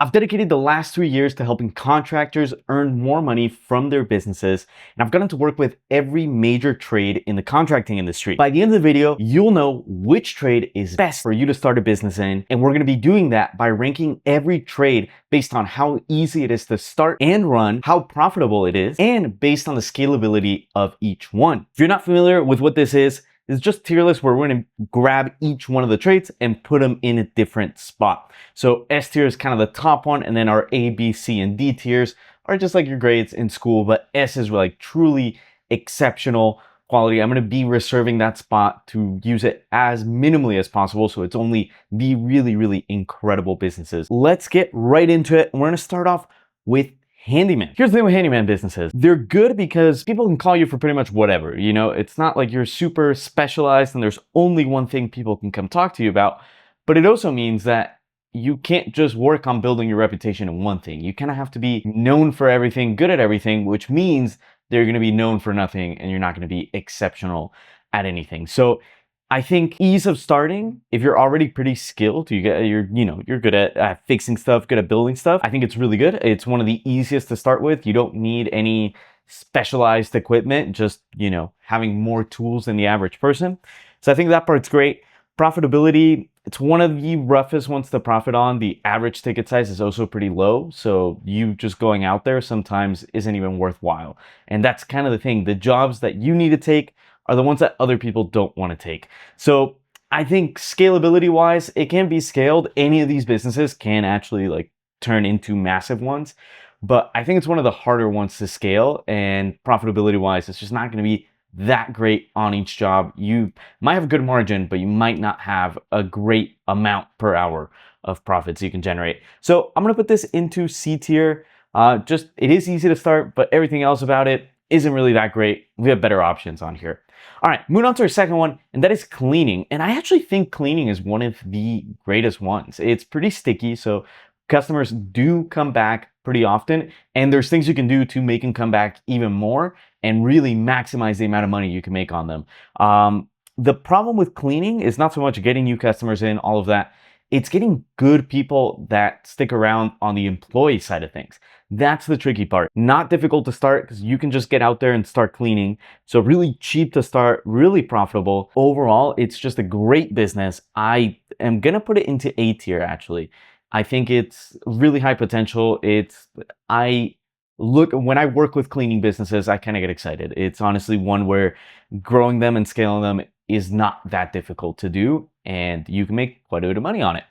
I've dedicated the last 3 years to helping contractors earn more money from their businesses, and I've gotten to work with every major trade in the contracting industry. By the end of the video, you'll know which trade is best for you to start a business in, and we're going to be doing that by ranking every trade based on how easy it is to start and run, how profitable it is, and based on the scalability of each one. If you're not familiar with what this is just tier list where we're going to grab each one of the trades and put them in a different spot. So S tier is kind of the top one, and then our A, B, C, and D tiers are just like your grades in school, but S is like truly exceptional quality. I'm going to be reserving that spot to use it as minimally as possible, so it's only the really, really incredible businesses. Let's get right into it. We're going to start off with handyman. Here's the thing with handyman businesses. They're good because people can call you for pretty much whatever. You know, it's not like you're super specialized and there's only one thing people can come talk to you about. But it also means that you can't just work on building your reputation in one thing. You kind of have to be known for everything, good at everything, which means they're going to be known for nothing and you're not going to be exceptional at anything. So I think ease of starting, if you're already pretty skilled, you're good at fixing stuff, good at building stuff, I think it's really good. It's one of the easiest to start with. You don't need any specialized equipment, just, having more tools than the average person. So I think that part's great. Profitability, it's one of the roughest ones to profit on. The average ticket size is also pretty low. So you just going out there sometimes isn't even worthwhile. And that's kind of the thing. The jobs that you need to take are the ones that other people don't want to take. So I think scalability wise, it can be scaled. Any of these businesses can actually turn into massive ones, but I think it's one of the harder ones to scale, and profitability wise, it's just not going to be that great on each job. You might have a good margin, but you might not have a great amount per hour of profits you can generate. So I'm going to put this into C tier. It is easy to start, but everything else about it isn't really that great. We have better options on here. All right, moving on to our second one, and that is cleaning. And I actually think cleaning is one of the greatest ones. It's pretty sticky, so customers do come back pretty often, and there's things you can do to make them come back even more and really maximize the amount of money you can make on them. The problem with cleaning is not so much getting new customers in, all of that. It's getting good people that stick around on the employee side of things. That's the tricky part. Not difficult to start because you can just get out there and start cleaning. So really cheap to start, really profitable. Overall, it's just a great business. I am going to put it into A tier actually. I think it's really high potential. When I work with cleaning businesses, I kind of get excited. It's honestly one where growing them and scaling them is not that difficult to do, and you can make quite a bit of money on it.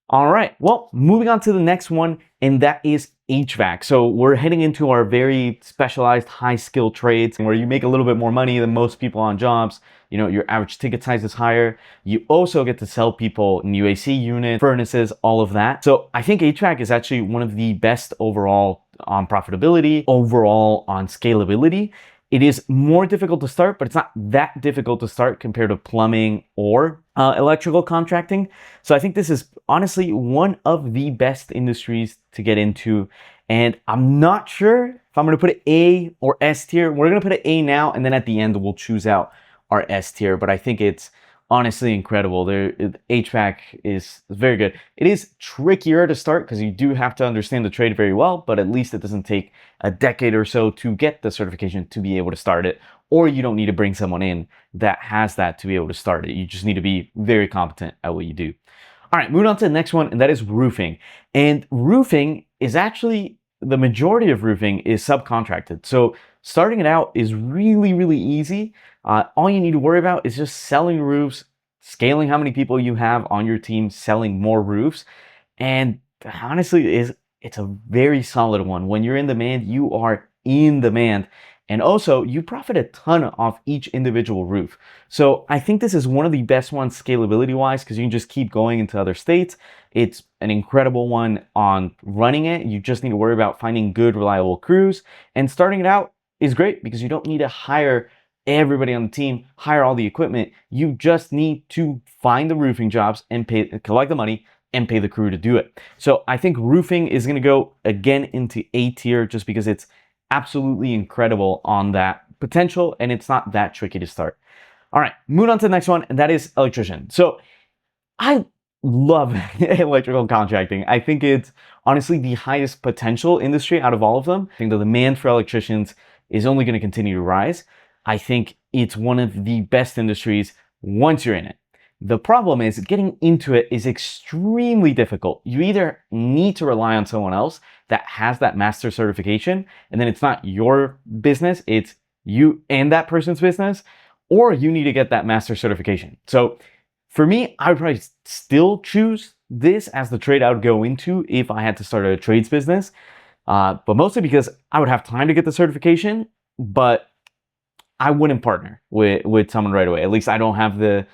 All right, well, moving on to the next one, and that is HVAC. So we're heading into our very specialized high skill trades where you make a little bit more money than most people on jobs. Your average ticket size is higher. You also get to sell people new AC units, furnaces, all of that. So I think HVAC is actually one of the best overall on profitability, overall on scalability. It is more difficult to start, but it's not that difficult to start compared to plumbing or electrical contracting. So I think this is honestly one of the best industries to get into. And I'm not sure if I'm going to put it A or S tier. We're going to put it A now, and then at the end, we'll choose out our S tier. But I think it's honestly incredible. HVAC is very good. It is trickier to start because you do have to understand the trade very well, but at least it doesn't take a decade or so to get the certification to be able to start it, or you don't need to bring someone in that has that to be able to start it. You just need to be very competent at what you do. All right, moving on to the next one, and that is roofing. And roofing is actually, the majority of roofing is subcontracted. So starting it out is really, really easy. All you need to worry about is just selling roofs, scaling how many people you have on your team, selling more roofs. And honestly, it's a very solid one. When you're in demand, you are in demand. And also, you profit a ton off each individual roof. So I think this is one of the best ones scalability-wise because you can just keep going into other states. It's an incredible one on running it. You just need to worry about finding good, reliable crews. And starting it out is great because you don't need to hire everybody on the team, hire all the equipment. You just need to find the roofing jobs and collect the money and pay the crew to do it. So I think roofing is going to go again into A tier just because it's absolutely incredible on that potential and it's not that tricky to start. All right, moving on to the next one, and that is electrician. So I love electrical contracting. I think it's honestly the highest potential industry out of all of them. I think the demand for electricians is only going to continue to rise. I think it's one of the best industries once you're in it. The problem is getting into it is extremely difficult. You either need to rely on someone else that has that master certification, and then it's not your business, it's you and that person's business, or you need to get that master certification. So for me, I would probably still choose this as the trade I would go into if I had to start a trades business, but mostly because I would have time to get the certification, but I wouldn't partner with someone right away. At least I don't have the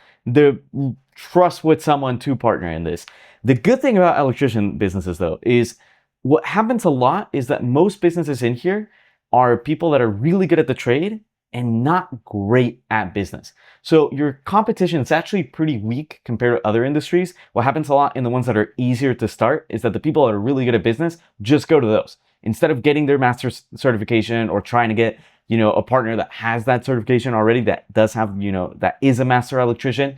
trust with someone to partner in this. The good thing about electrician businesses though is what happens a lot is that most businesses in here are people that are really good at the trade and not great at business. So your competition is actually pretty weak compared to other industries. What happens a lot in the ones that are easier to start is that the people that are really good at business just go to those. Instead of getting their master's certification or trying to get, a partner that has that certification already, that does have, that is a master electrician,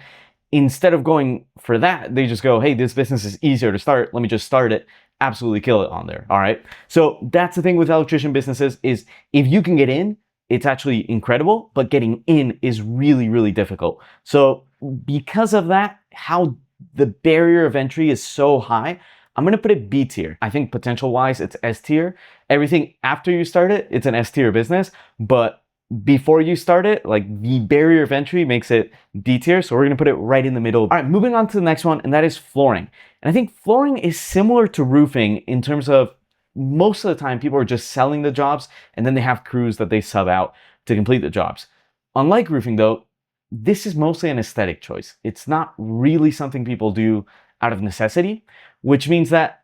instead of going for that, they just go, hey, this business is easier to start. Let me just start it. Absolutely kill it on there. All right. So that's the thing with electrician businesses is if you can get in, it's actually incredible, but getting in is really, really difficult. So because of that, how the barrier of entry is so high, I'm going to put it B tier. I think potential wise, it's S tier. Everything after you start it, it's an S tier business, but before you start it, like the barrier of entry makes it D tier. So we're going to put it right in the middle. All right, moving on to the next one, and that is flooring. And I think flooring is similar to roofing in terms of most of the time people are just selling the jobs and then they have crews that they sub out to complete the jobs. Unlike roofing though, this is mostly an aesthetic choice. It's not really something people do out of necessity, which means that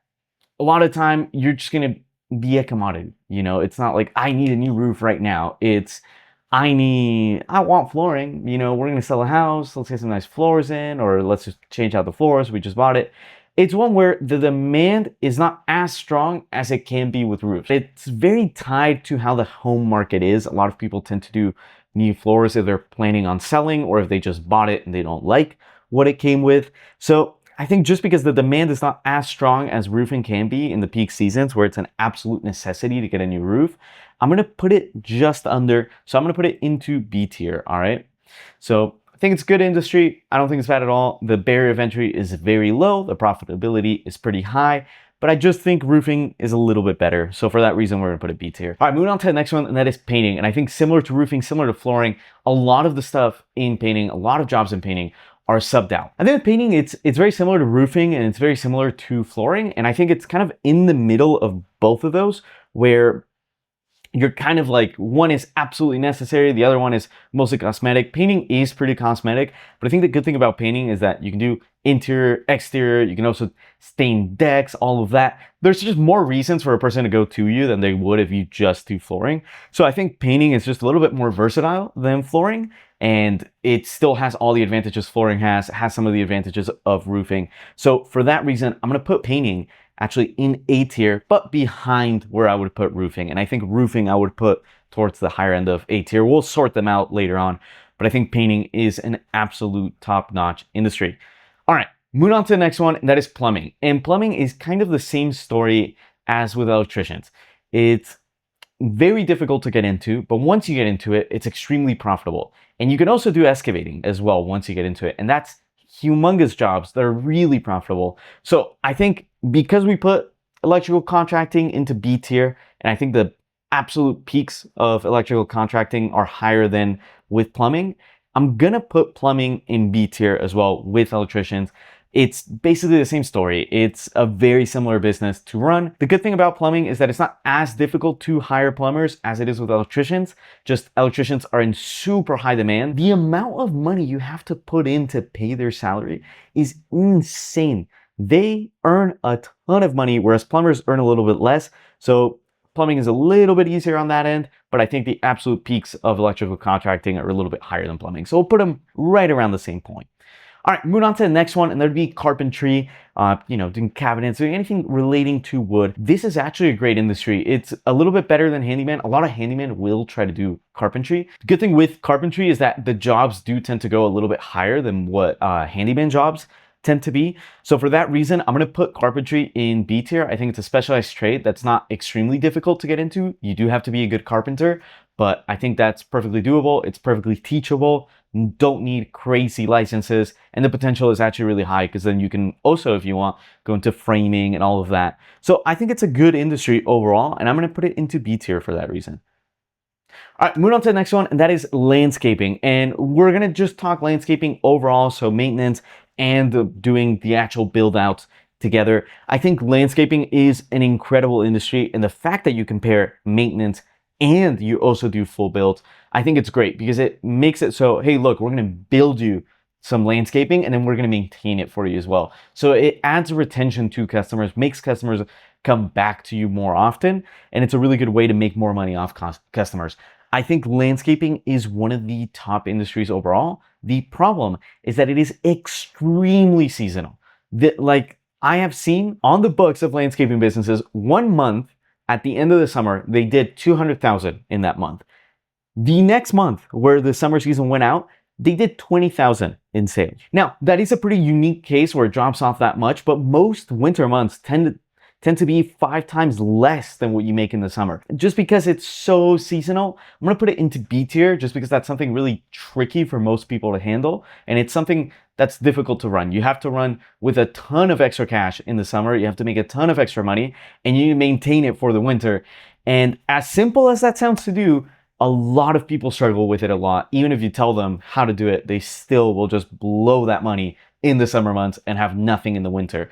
a lot of time you're just going to be a commodity. It's not like I need a new roof right now. It's I want flooring. We're going to sell a house. Let's get some nice floors in, or let's just change out the floors. We just bought it. It's one where the demand is not as strong as it can be with roofs. It's very tied to how the home market is. A lot of people tend to do new floors if they're planning on selling or if they just bought it and they don't like what it came with. So I think just because the demand is not as strong as roofing can be in the peak seasons where it's an absolute necessity to get a new roof, I'm going to put it just under. So I'm going to put it into B tier. All right. So I think it's good industry. I don't think it's bad at all. The barrier of entry is very low. The profitability is pretty high, but I just think roofing is a little bit better. So for that reason, we're going to put it B tier. All right, moving on to the next one, and that is painting. And I think similar to roofing, similar to flooring, a lot of the stuff in painting, a lot of jobs in painting are subbed out. I think with painting, it's very similar to roofing and it's very similar to flooring. And I think it's kind of in the middle of both of those where you're kind of like, one is absolutely necessary, the other one is mostly cosmetic. Painting is pretty cosmetic, but I think the good thing about painting is that you can do interior, exterior, you can also stain decks, all of that. There's just more reasons for a person to go to you than they would if you just do flooring. So I think painting is just a little bit more versatile than flooring, and it still has all the advantages flooring has some of the advantages of roofing. So for that reason, I'm going to put painting actually in A tier, but behind where I would put roofing. And I think roofing I would put towards the higher end of A tier. We'll sort them out later on, but I think painting is an absolute top-notch industry. All right, moving on to the next one, and that is plumbing. And plumbing is kind of the same story as with electricians. It's very difficult to get into, but once you get into it, it's extremely profitable. And you can also do excavating as well once you get into it. And that's humongous jobs that are really profitable. So I think because we put electrical contracting into B tier, and I think the absolute peaks of electrical contracting are higher than with plumbing, I'm gonna put plumbing in B tier as well with electricians. It's basically the same story. It's a very similar business to run. The good thing about plumbing is that it's not as difficult to hire plumbers as it is with electricians. Just electricians are in super high demand. The amount of money you have to put in to pay their salary is insane. They earn a ton of money, whereas plumbers earn a little bit less. So plumbing is a little bit easier on that end, but I think the absolute peaks of electrical contracting are a little bit higher than plumbing. So we'll put them right around the same point. All right, moving on to the next one, and that'd be carpentry, doing cabinets, doing anything relating to wood. This is actually a great industry. It's a little bit better than handyman. A lot of handyman will try to do carpentry. The good thing with carpentry is that the jobs do tend to go a little bit higher than what handyman jobs. tend to be. So for that reason, I'm going to put carpentry in B tier. I think it's a specialized trade that's not extremely difficult to get into. You do have to be a good carpenter, but I think that's perfectly doable. It's perfectly teachable. Don't need crazy licenses, and the potential is actually really high because then you can also, if you want, go into framing and all of that. So I think it's a good industry overall, and I'm going to put it into B tier for that reason. All right, moving on to the next one, and that is landscaping. And we're going to just talk landscaping overall, so maintenance and doing the actual build outs together. I think landscaping is an incredible industry, and the fact that you compare maintenance and you also do full builds, I think it's great because it makes it so, hey, look, we're going to build you some landscaping and then we're going to maintain it for you as well. So it adds retention to customers, makes customers come back to you more often, and it's a really good way to make more money off customers. I think landscaping is one of the top industries overall. The problem is that it is extremely seasonal. Like I have seen on the books of landscaping businesses, 1 month at the end of the summer, they did 200,000 in that month. The next month, where the summer season went out, they did 20,000 in sales. Now, that is a pretty unique case where it drops off that much, but most winter months tend to be 5 times less than what you make in the summer. Just because it's so seasonal, I'm gonna put it into B tier just because that's something really tricky for most people to handle. And it's something that's difficult to run. You have to run with a ton of extra cash in the summer. You have to make a ton of extra money and you maintain it for the winter. And as simple as that sounds to do, a lot of people struggle with it a lot. Even if you tell them how to do it, they still will just blow that money in the summer months and have nothing in the winter.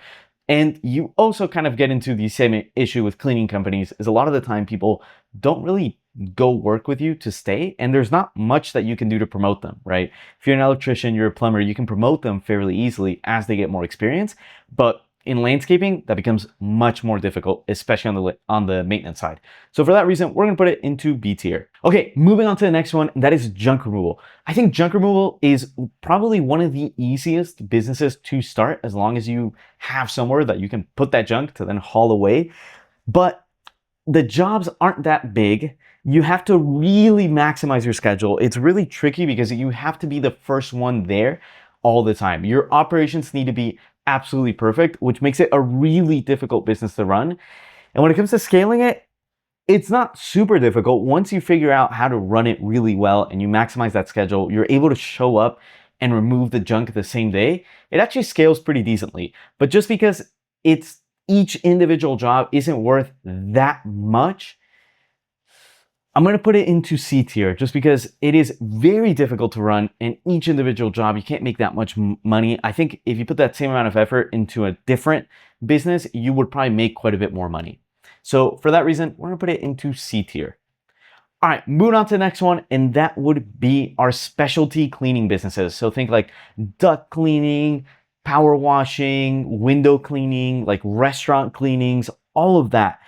And you also kind of get into the same issue with cleaning companies, is a lot of the time people don't really go work with you to stay, and there's not much that you can do to promote them, right? If you're an electrician, you're a plumber, you can promote them fairly easily as they get more experience. But in landscaping, that becomes much more difficult, especially on the maintenance side. So for that reason, we're gonna put it into B tier. Okay, moving on to the next one, and that is junk removal. I think junk removal is probably one of the easiest businesses to start as long as you have somewhere that you can put that junk to then haul away. But the jobs aren't that big. You have to really maximize your schedule. It's really tricky because you have to be the first one there all the time. Your operations need to be absolutely perfect, which makes it a really difficult business to run. And when it comes to scaling it, it's not super difficult. Once you figure out how to run it really well and you maximize that schedule, you're able to show up and remove the junk the same day. It actually scales pretty decently. But just because each individual job isn't worth that much, I'm going to put it into C tier just because it is very difficult to run, and each individual job, you can't make that much money. I think if you put that same amount of effort into a different business, you would probably make quite a bit more money. So for that reason, we're going to put it into C tier. All right, moving on to the next one, and that would be our specialty cleaning businesses. So think like duct cleaning, power washing, window cleaning, like restaurant cleanings, all of that.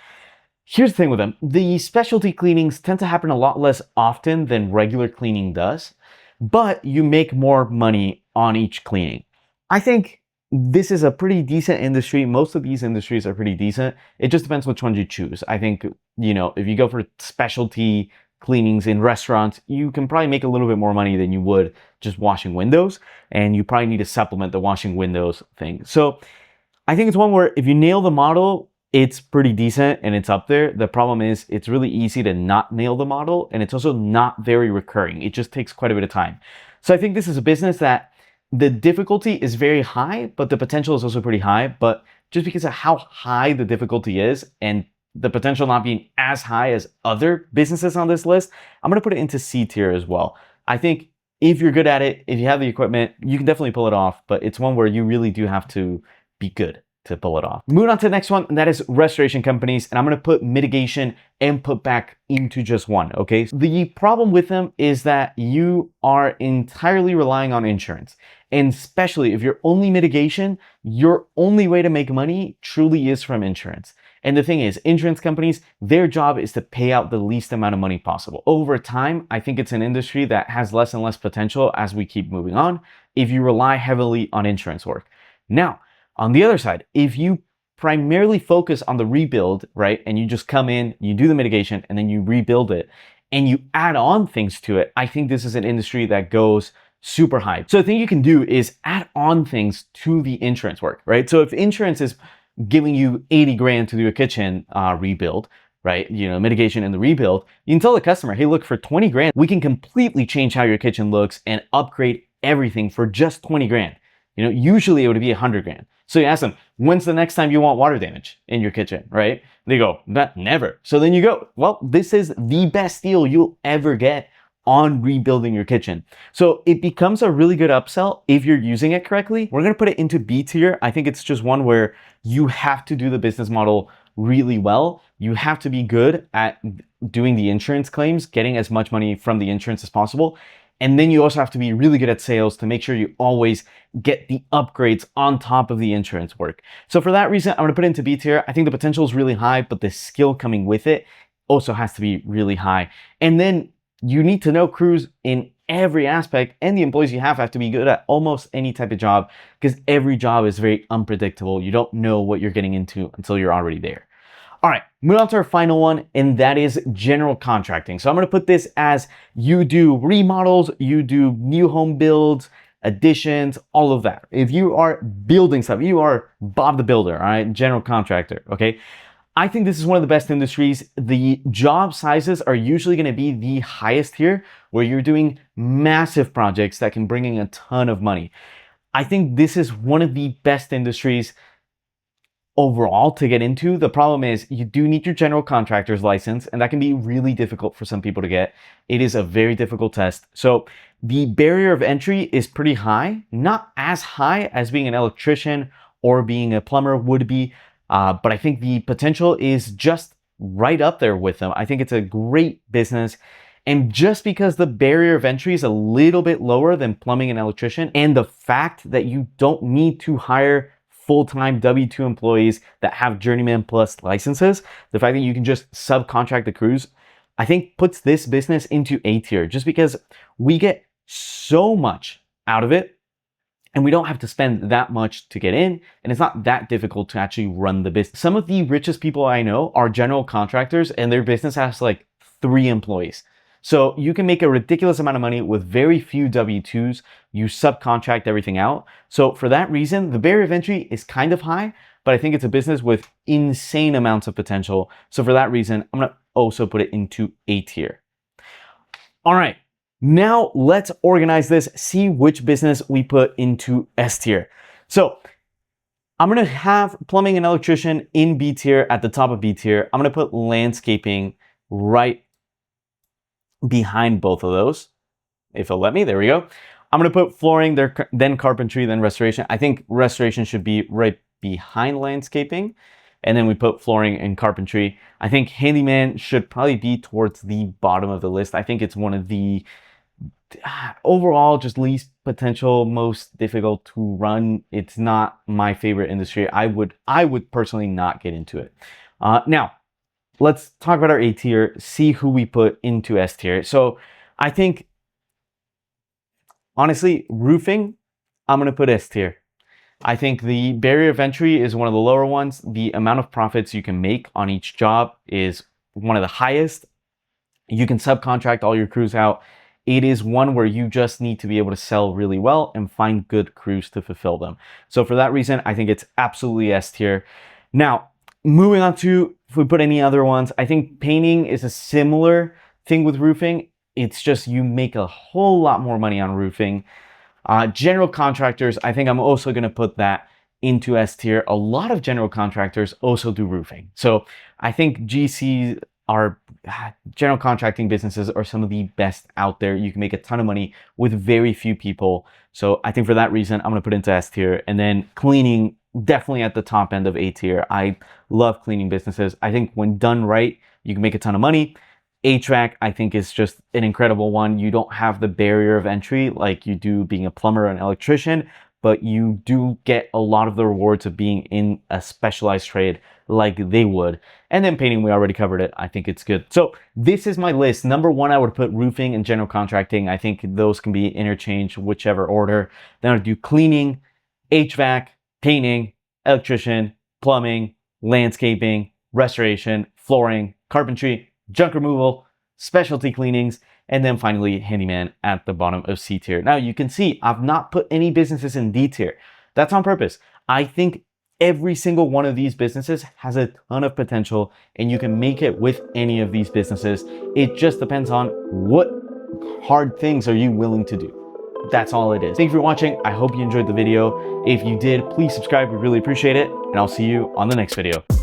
Here's the thing with them. The specialty cleanings tend to happen a lot less often than regular cleaning does, but you make more money on each cleaning. I think this is a pretty decent industry. Most of these industries are pretty decent. It just depends which ones you choose. I think, if you go for specialty cleanings in restaurants, you can probably make a little bit more money than you would just washing windows, and you probably need to supplement the washing windows thing. So I think it's one where if you nail the model, it's pretty decent and it's up there. The problem is it's really easy to not nail the model, and it's also not very recurring. It just takes quite a bit of time. So I think this is a business that the difficulty is very high, but the potential is also pretty high. But just because of how high the difficulty is and the potential not being as high as other businesses on this list, I'm going to put it into C tier as well. I think if you're good at it, if you have the equipment, you can definitely pull it off, but it's one where you really do have to be good to pull it off. Moving on to the next one, and that is restoration companies. And I'm going to put mitigation and put back into just one, okay? The problem with them is that you are entirely relying on insurance. And especially if you're only mitigation, your only way to make money truly is from insurance. And the thing is, insurance companies, their job is to pay out the least amount of money possible. Over time, I think it's an industry that has less and less potential as we keep moving on if you rely heavily on insurance work. Now, on the other side, if you primarily focus on the rebuild, right, and you just come in, you do the mitigation, and then you rebuild it, and you add on things to it, I think this is an industry that goes super high. So the thing you can do is add on things to the insurance work, right? So if insurance is giving you 80 grand to do a kitchen rebuild, right? Mitigation and the rebuild, you can tell the customer, hey, look, for 20 grand, we can completely change how your kitchen looks and upgrade everything for just 20 grand. Usually it would be 100 grand. So you ask them, when's the next time you want water damage in your kitchen, right? They go, never. So then you go, well, this is the best deal you'll ever get on rebuilding your kitchen. So it becomes a really good upsell if you're using it correctly. We're gonna put it into B tier. I think it's just one where you have to do the business model really well. You have to be good at doing the insurance claims, getting as much money from the insurance as possible. And then you also have to be really good at sales to make sure you always get the upgrades on top of the insurance work. So for that reason, I'm gonna put it into B tier. I think the potential is really high, but the skill coming with it also has to be really high. And then you need to know crews in every aspect, and the employees you have to be good at almost any type of job, because every job is very unpredictable. You don't know what you're getting into until you're already there. All right, moving on to our final one, and that is general contracting. So I'm gonna put this as you do remodels, you do new home builds, additions, all of that. If you are building stuff, you are Bob the Builder, all right, general contractor, okay? I think this is one of the best industries. The job sizes are usually going to be the highest here, where you're doing massive projects that can bring in a ton of money. I think this is one of the best industries overall to get into. The problem is you do need your general contractor's license, and that can be really difficult for some people to get. It is a very difficult test. So the barrier of entry is pretty high, not as high as being an electrician or being a plumber would be. But I think the potential is just right up there with them. I think it's a great business. And just because the barrier of entry is a little bit lower than plumbing and electrician, and the fact that you don't need to hire full-time W-2 employees that have journeyman plus licenses, the fact that you can just subcontract the crews, I think puts this business into A tier, just because we get so much out of it. And we don't have to spend that much to get in, and it's not that difficult to actually run the business. Some of the richest people I know are general contractors, and their business has like 3 employees. So you can make a ridiculous amount of money with very few W-2s. You subcontract everything out. So for that reason, the barrier of entry is kind of high, but I think it's a business with insane amounts of potential. So for that reason, I'm gonna also put it into A tier. All right. Now let's organize this, see which business we put into S tier. So I'm gonna have plumbing and electrician in B tier at the top of B tier. I'm gonna put landscaping right behind both of those. If it'll let me, there we go. I'm gonna put flooring, then carpentry, then restoration. I think restoration should be right behind landscaping. And then we put flooring and carpentry. I think handyman should probably be towards the bottom of the list. I think it's one of the overall just least potential, most difficult to run. It's not my favorite industry. I would personally not get into it. Now let's talk about our A tier, see who we put into S tier. So I think honestly, roofing, I'm gonna put S tier. I think the barrier of entry is one of the lower ones. The amount of profits you can make on each job is one of the highest. You can subcontract all your crews out. It is one where you just need to be able to sell really well and find good crews to fulfill them. So for that reason, I think it's absolutely S tier. Now, moving on to, if we put any other ones, I think painting is a similar thing with roofing. It's just you make a whole lot more money on roofing. General contractors, I think I'm also going to put that into S tier. A lot of general contractors also do roofing. So I think GCs are general contracting businesses are some of the best out there. You can make a ton of money with very few people. So I think for that reason, I'm going to put it into S tier. And then cleaning, definitely at the top end of A tier. I love cleaning businesses. I think when done right, you can make a ton of money. HVAC, I think, is just an incredible one. You don't have the barrier of entry like you do being a plumber or an electrician, but you do get a lot of the rewards of being in a specialized trade like they would. And then painting, we already covered it. I think it's good. So this is my list. Number 1, I would put roofing and general contracting. I think those can be interchanged, whichever order. Then I would do cleaning, HVAC, painting, electrician, plumbing, landscaping, restoration, flooring, carpentry, junk removal, specialty cleanings, and then finally handyman at the bottom of C tier. Now you can see I've not put any businesses in D tier. That's on purpose. I think every single one of these businesses has a ton of potential and you can make it with any of these businesses. It just depends on what hard things are you willing to do. That's all it is. Thank you for watching. I hope you enjoyed the video. If you did, please subscribe. We really appreciate it. And I'll see you on the next video.